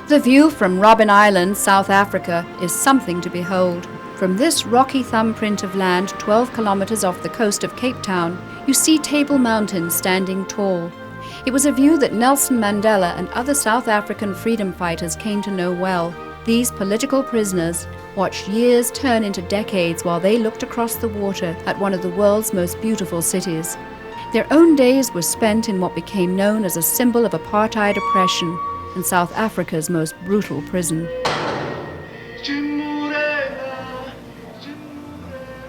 The view from Robben Island, South Africa, is something to behold. From this rocky thumbprint of land 12 kilometers off the coast of Cape Town, you see Table Mountain standing tall. It was a view that Nelson Mandela and other South African freedom fighters came to know well. These political prisoners watched years turn into decades while they looked across the water at one of the world's most beautiful cities. Their own days were spent in what became known as a symbol of apartheid oppression and South Africa's most brutal prison.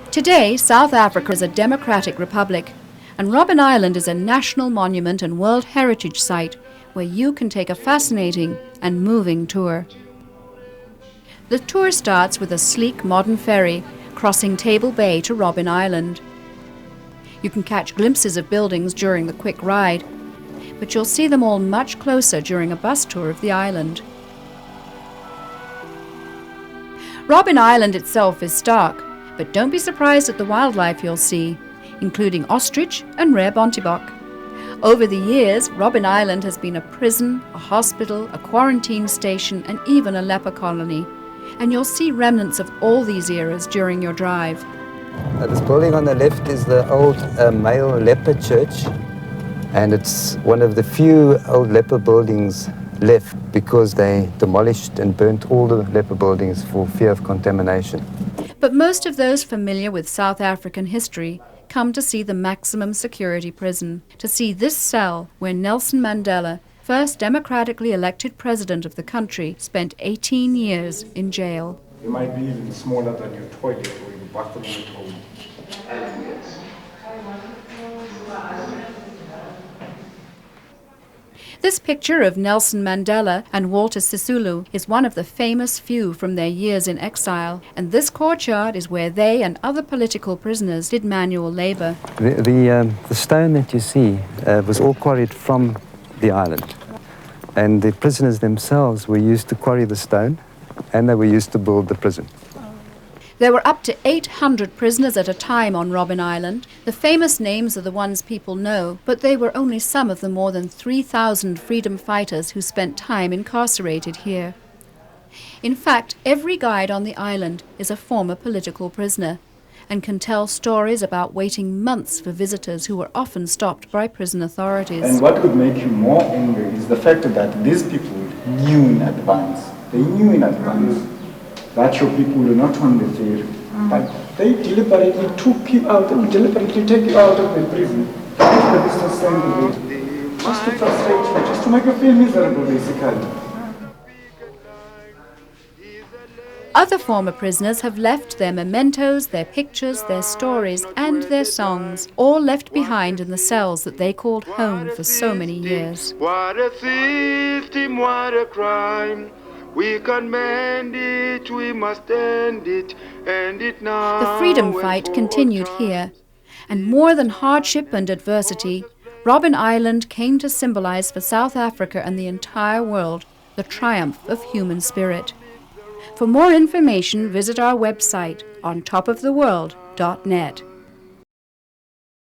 Today, South Africa is a democratic republic, and Robben Island is a national monument and World Heritage Site where you can take a fascinating and moving tour. The tour starts with a sleek modern ferry crossing Table Bay to Robben Island. You can catch glimpses of buildings during the quick ride, but you'll see them all much closer during a bus tour of the island. Robben Island itself is stark, but don't be surprised at the wildlife you'll see, including ostrich and rare bontebok. Over the years, Robben Island has been a prison, a hospital, a quarantine station, and even a leper colony. And you'll see remnants of all these eras during your drive. This building on the left is the old male leper church, and it's one of the few old leper buildings left because they demolished and burnt all the leper buildings for fear of contamination. But most of those familiar with South African history come to see the maximum security prison, to see this cell where Nelson Mandela, first democratically elected president of the country, spent 18 years in jail. It might be even smaller than your toilet or your bathroom at home. This picture of Nelson Mandela and Walter Sisulu is one of the famous few from their years in exile, and this courtyard is where they and other political prisoners did manual labor. The stone that you see was all quarried from the island, and the prisoners themselves were used to quarry the stone, and they were used to build the prison. There were up to 800 prisoners at a time on Robben Island. The famous names are the ones people know, but they were only some of the more than 3,000 freedom fighters who spent time incarcerated here. In fact, every guide on the island is a former political prisoner and can tell stories about waiting months for visitors who were often stopped by prison authorities. And what could make you more angry is the fact that these people knew in advance. They knew in advance that your people were not on the ferry, but they deliberately took you out, deliberately take you out of the prison, just the business away, just to frustrate you, just to make you feel miserable, basically. Other former prisoners have left their mementos, their pictures, their stories, and their songs, all left behind in the cells that they called home for so many years. What a system, what a crime. We can mend it, we must end it now. The freedom fight continued here, and more than hardship and adversity, Robben Island came to symbolize for South Africa and the entire world the triumph of human spirit. For more information, visit our website on topoftheworld.net.